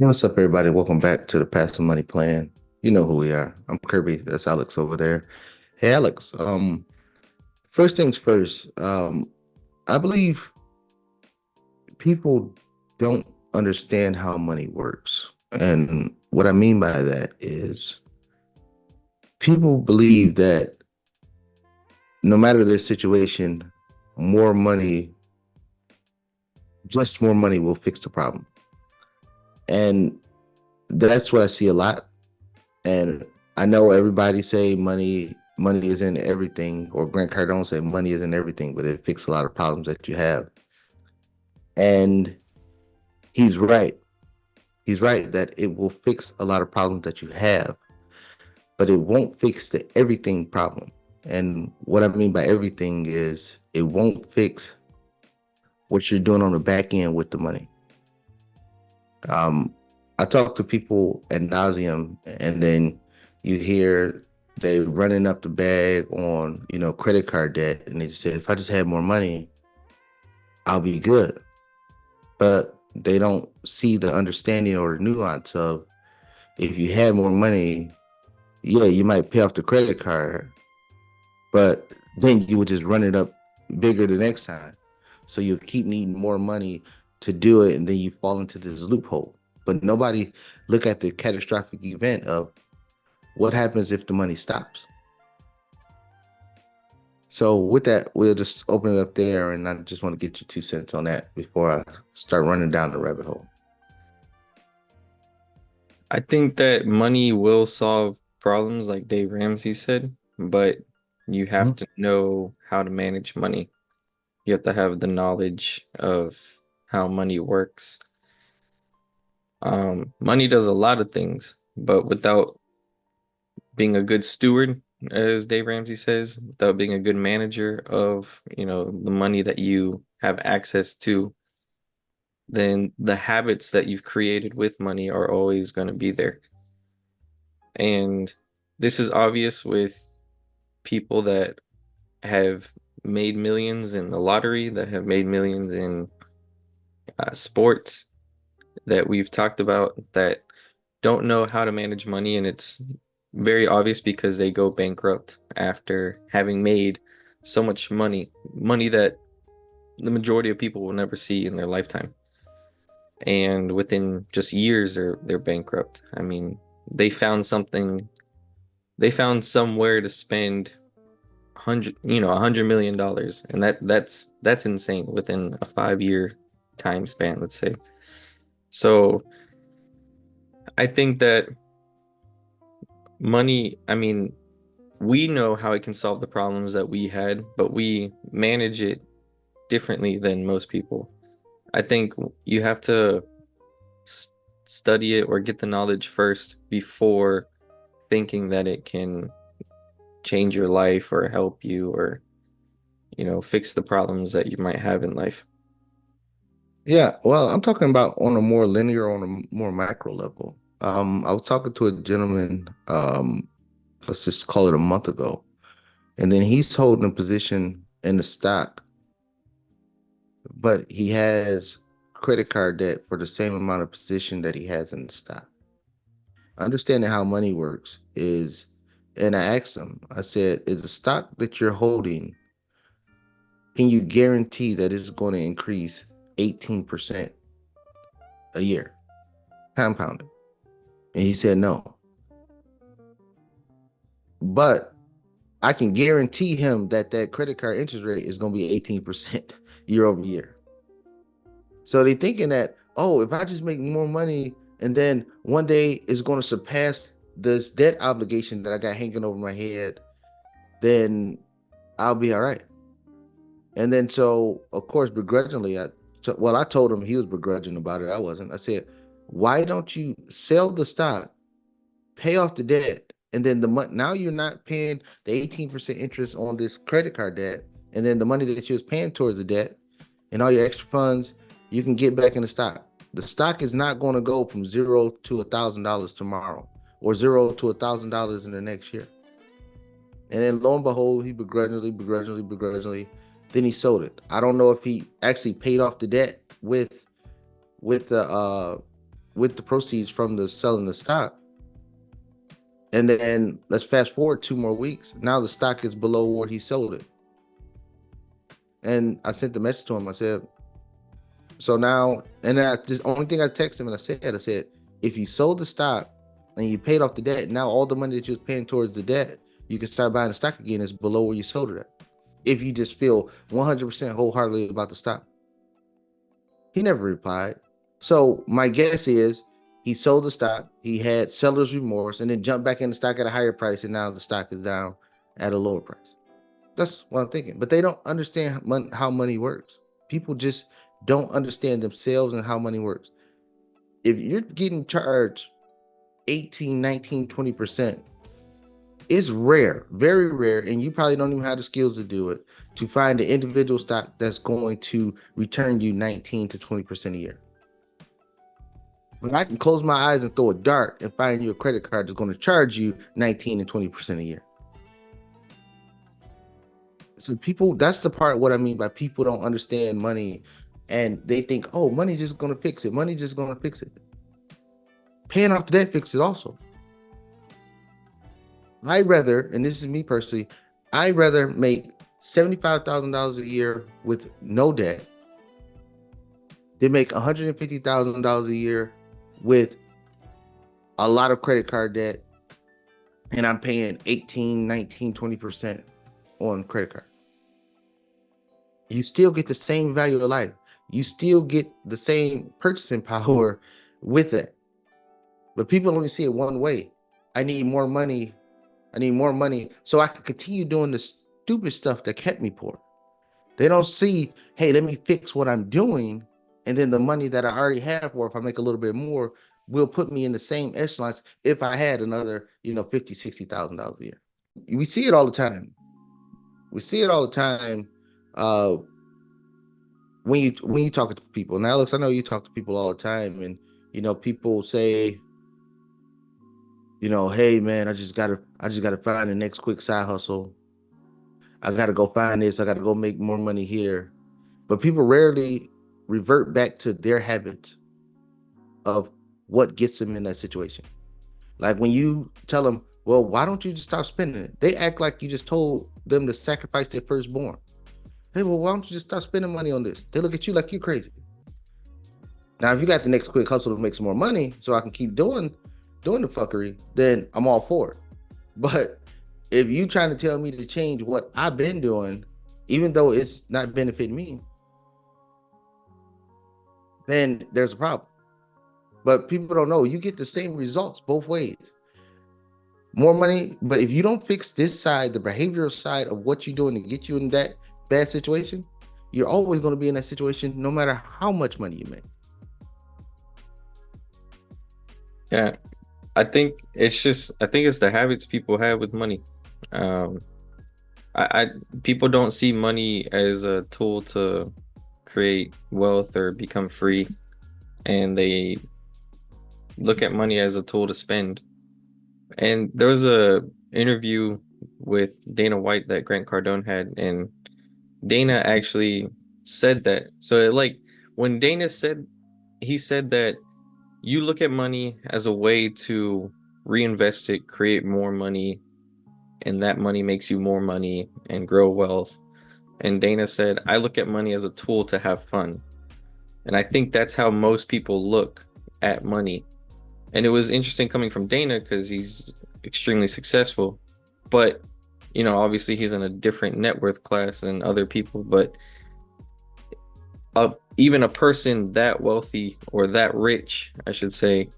Hey, what's up, everybody? Welcome back to the Passive Money Plan. You know who we are. I'm Kirby. That's Alex over there. Hey, Alex. First things first. I believe people don't understand how money works, and what I mean by that is people believe that no matter their situation, more money, just more money, will fix the problem, and that's what I see a lot. And I know everybody say money is in everything, or Grant Cardone say money is in everything, but it fixes a lot of problems that you have. And he's right. He's right that it will fix a lot of problems that you have, but it won't fix the everything problem. And what I mean by everything is it won't fix what you're doing on the back end with the money. Um, I talk to people ad nauseum, and then you hear they running up the bag on, credit card debt, and they just say, if I just had more money, I'll be good. But they don't see the understanding or the nuance of if you had more money, yeah, you might pay off the credit card, but then you would just run it up bigger the next time. So you keep needing more money to do it, and then you fall into this loophole. But nobody look at the catastrophic event of what happens if the money stops. So with that, we'll just open it up there, and I just want to get your 2 cents on that before I start running down the rabbit hole. I think that money will solve problems like Dave Ramsey said, but you have Mhm. to know how to manage money. You have to have the knowledge of how money works. Money does a lot of things, but without being a good steward, as Dave Ramsey says, without being a good manager of, the money that you have access to, then the habits that you've created with money are always going to be there. And this is obvious with people that have made millions in the lottery, that have made millions in sports that we've talked about that don't know how to manage money. And it's very obvious because they go bankrupt after having made so much money, money that the majority of people will never see in their lifetime. And within just years, they're bankrupt. I mean, they found something, they found somewhere to spend $100 million, and that's insane within a 5 year time span, let's say. So I think that money, I mean, we know how it can solve the problems that we had, but we manage it differently than most people. I think you have to s study it or get the knowledge first before thinking that it can change your life or help you or, fix the problems that you might have in life. Yeah, well, I'm talking about on a more linear, on a more macro level. I was talking to a gentleman, let's just call it a month ago, and then he's holding a position in the stock, but he has credit card debt for the same amount of position that he has in the stock. Understanding how money works is, and I asked him, I said, is the stock that you're holding, can you guarantee that it's going to increase 18% a year, compounded? And he said no. But I can guarantee him that that credit card interest rate is going to be 18% year over year. So they're thinking that, oh, if I just make more money and then one day it's going to surpass this debt obligation that I got hanging over my head, then I'll be all right. And then so, of course, begrudgingly, I told him he was begrudging about it. I wasn't. I said, why don't you sell the stock, pay off the debt, and then the month now you're not paying the 18% interest on this credit card debt, and then the money that you was paying towards the debt and all your extra funds, you can get back in the stock. The stock is not going to go from zero to $1,000 tomorrow, or zero to $1,000 in the next year. And then lo and behold, he begrudgingly, then he sold it. I don't know if he actually paid off the debt with the with the proceeds from the selling the stock. And then let's fast forward 2 more weeks. Now the stock is below where he sold it. And I sent the message to him. I said, so now, and I just only thing I texted him and I said, if you sold the stock and you paid off the debt, now all the money that you was paying towards the debt, you can start buying the stock again. It's below where you sold it at. If you just feel 100% wholeheartedly about the stock. He never replied. So my guess is he sold the stock, he had seller's remorse, and then jumped back in the stock at a higher price, and now the stock is down at a lower price. That's what I'm thinking. But they don't understand how money works. People just don't understand themselves and how money works. If you're getting charged 18, 19, 20%, it's rare, very rare, and you probably don't even have the skills to do it, to find an individual stock that's going to return you 19 to 20% a year. But I can close my eyes and throw a dart and find you a credit card that's going to charge you 19 and 20% a year. So people, that's the part what I mean by people don't understand money and they think, oh, money's just going to fix it. Money's just going to fix it. Paying off the debt fixes it also. I'd rather, and this is me personally, I'd rather make $75,000 a year with no debt than make $150,000 a year with a lot of credit card debt and I'm paying 18, 19, 20% on credit card. You still get the same value of life. You still get the same purchasing power with it. But people only see it one way. I need more money. I need more money so I can continue doing the stupid stuff that kept me poor. They don't see, hey, let me fix what I'm doing. And then the money that I already have, or if I make a little bit more, will put me in the same echelons if I had another, $50,000, $60,000 a year. We see it all the time. We see it all the time. Uh, when you talk to people. Now, Alex, I know you talk to people all the time, and people say, hey man, I just gotta find the next quick side hustle. I gotta go find this. I gotta go make more money here. But people rarely revert back to their habits of what gets them in that situation. Like when you tell them, well, why don't you just stop spending it? They act like you just told them to sacrifice their firstborn. Hey, well, why don't you just stop spending money on this? They look at you like you're crazy. Now, if you got the next quick hustle to make some more money so I can keep doing the fuckery, then I'm all for it. But if you trying to tell me to change what I've been doing, even though it's not benefiting me, then there's a problem. But people don't know you get the same results both ways. More money, but if you don't fix this side, the behavioral side of what you're doing to get you in that bad situation, you're always going to be in that situation no matter how much money you make. Yeah, I think it's the habits people have with money. Um, I people don't see money as a tool to create wealth or become free, and they look at money as a tool to spend. And there was a interview with Dana White that Grant Cardone had, and Dana actually said that. So like when Dana said he said that you look at money as a way to reinvest it, create more money, and that money makes you more money and grow wealth. And Dana said, I look at money as a tool to have fun. And I think that's how most people look at money. And it was interesting coming from Dana because he's extremely successful. But, obviously he's in a different net worth class than other people. But even a person that wealthy or that rich, I should say,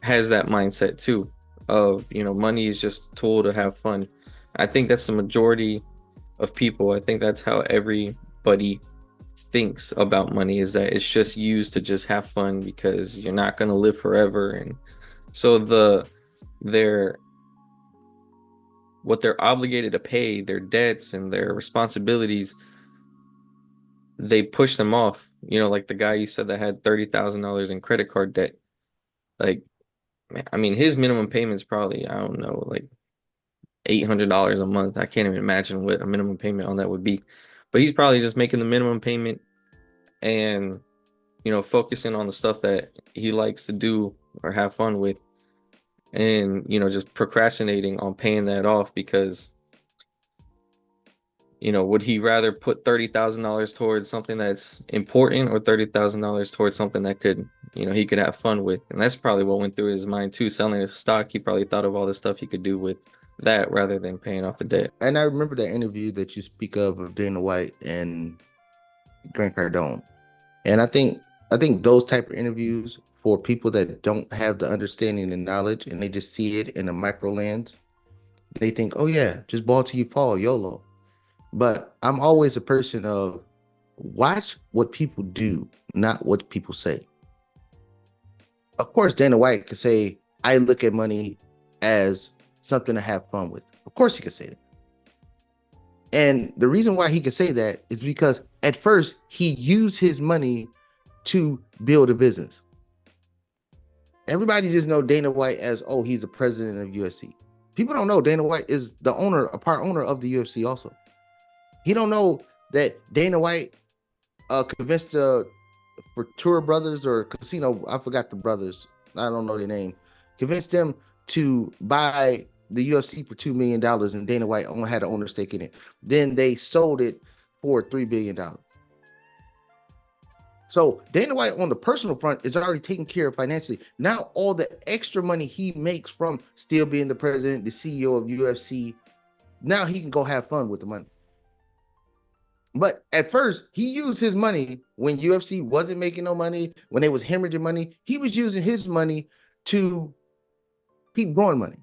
has that mindset too of, money is just a tool to have fun. I think that's the majority of people. I think that's how everybody thinks about money is that it's just used to just have fun because you're not going to live forever. And so their what they're obligated to pay, their debts and their responsibilities, they push them off. Like the guy you said that had $30,000 in credit card debt. Like, I mean, his minimum payment is probably, I don't know, like $800 a month. I can't even imagine what a minimum payment on that would be. But he's probably just making the minimum payment and focusing on the stuff that he likes to do or have fun with, and just procrastinating on paying that off because would he rather put $30,000 towards something that's important or $30,000 towards something that he could have fun with? And that's probably what went through his mind too. Selling his stock, he probably thought of all the stuff he could do with that rather than paying off the debt. And I remember that interview that you speak of Dana White and Grant Cardone. And I think those type of interviews for people that don't have the understanding and knowledge and they just see it in a micro lens, they think, oh yeah, just ball till you fall, YOLO. But I'm always a person of watch what people do, not what people say. Of course, Dana White could say, I look at money as something to have fun with. Of course, he could say that. And the reason why he could say that is because at first he used his money to build a business. Everybody just know Dana White as, oh, he's the president of UFC. People don't know Dana White is the owner, a part owner of the UFC also. He don't know that Dana White convinced the Fortura brothers or Casino, I forgot the brothers, I don't know their name, convinced them to buy the UFC for $2 million, and Dana White only had an owner stake in it. Then they sold it for $3 billion. So Dana White on the personal front is already taken care of financially. Now all the extra money he makes from still being the president, the CEO of UFC, now he can go have fun with the money. But at first, he used his money when UFC wasn't making no money, when they was hemorrhaging money. He was using his money to keep growing money.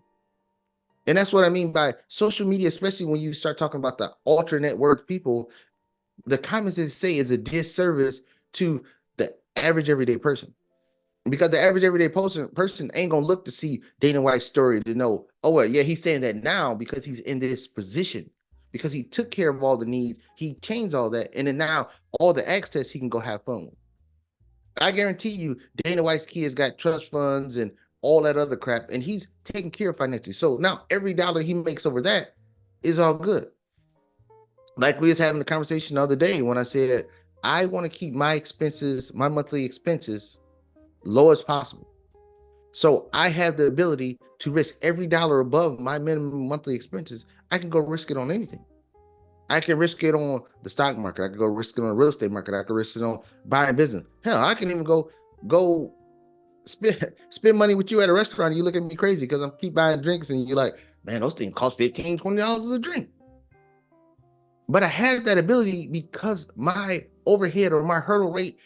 And that's what I mean by social media, especially when you start talking about the ultra network people, the comments they say is a disservice to the average everyday person. Because the average everyday person ain't gonna look to see Dana White's story to know, oh well, yeah, he's saying that now because he's in this position, because he took care of all the needs, he changed all that, and then now all the access he can go have fun with. I guarantee you, Dana White's kids got trust funds and all that other crap, and he's taking care of financially. So now every dollar he makes over that is all good. Like we was having a conversation the other day when I said I want to keep my expenses, my monthly expenses, low as possible. So I have the ability to risk every dollar above my minimum monthly expenses. I can go risk it on anything. I can risk it on the stock market. I can go risk it on the real estate market. I can risk it on buying business. Hell, I can even go spend money with you at a restaurant. And you look at me crazy because I'm keep buying drinks and you're like, man, those things cost $15, $20 a drink. But I have that ability because my overhead or my hurdle rate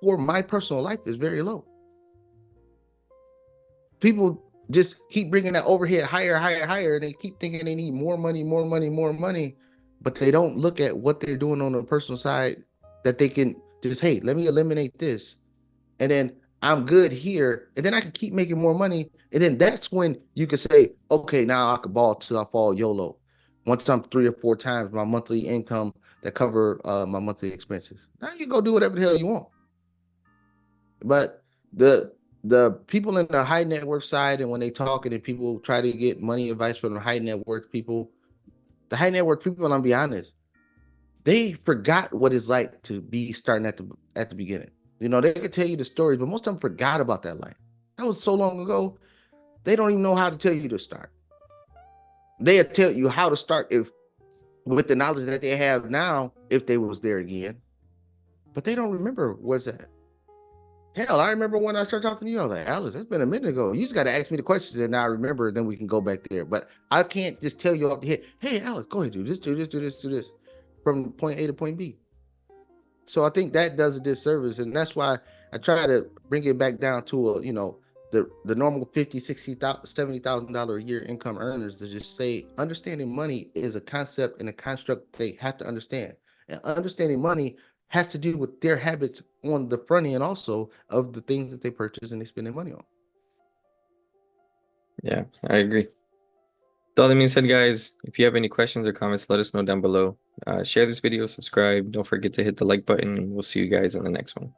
for my personal life is very low. People just keep bringing that overhead higher, higher, higher, and they keep thinking they need more money, more money, more money, but they don't look at what they're doing on the personal side that they can just, hey, let me eliminate this, and then I'm good here, and then I can keep making more money, and then that's when you can say, okay, now I can ball till I fall YOLO. Once I'm 3 or 4 times my monthly income that cover my monthly expenses. Now you go do whatever the hell you want. But the the people in the high net worth side, and when they talk and people try to get money advice from the high net worth people, the high net worth people, I'm be honest, they forgot what it's like to be starting at the beginning. They could tell you the stories, but most of them forgot about that life. That was so long ago. They don't even know how to tell you to start. They'll tell you how to start if with the knowledge that they have now, if they was there again. But they don't remember what's that. Hell, I remember when I started talking to you, I was like, Alice, that's been a minute ago. You just got to ask me the questions and now I remember, then we can go back there. But I can't just tell you off the head, hey, Alice, go ahead, do this, do this, do this, do this from point A to point B. So I think that does a disservice. And that's why I try to bring it back down to the normal 50, 60, $70,000 a year income earners to just say understanding money is a concept and a construct they have to understand. And understanding money has to do with their habits on the front end also of the things that they purchase and they spend their money on. Yeah, I agree. With all that being said, guys, if you have any questions or comments, let us know down below. Share this video, subscribe. Don't forget to hit the like button, and we'll see you guys in the next one.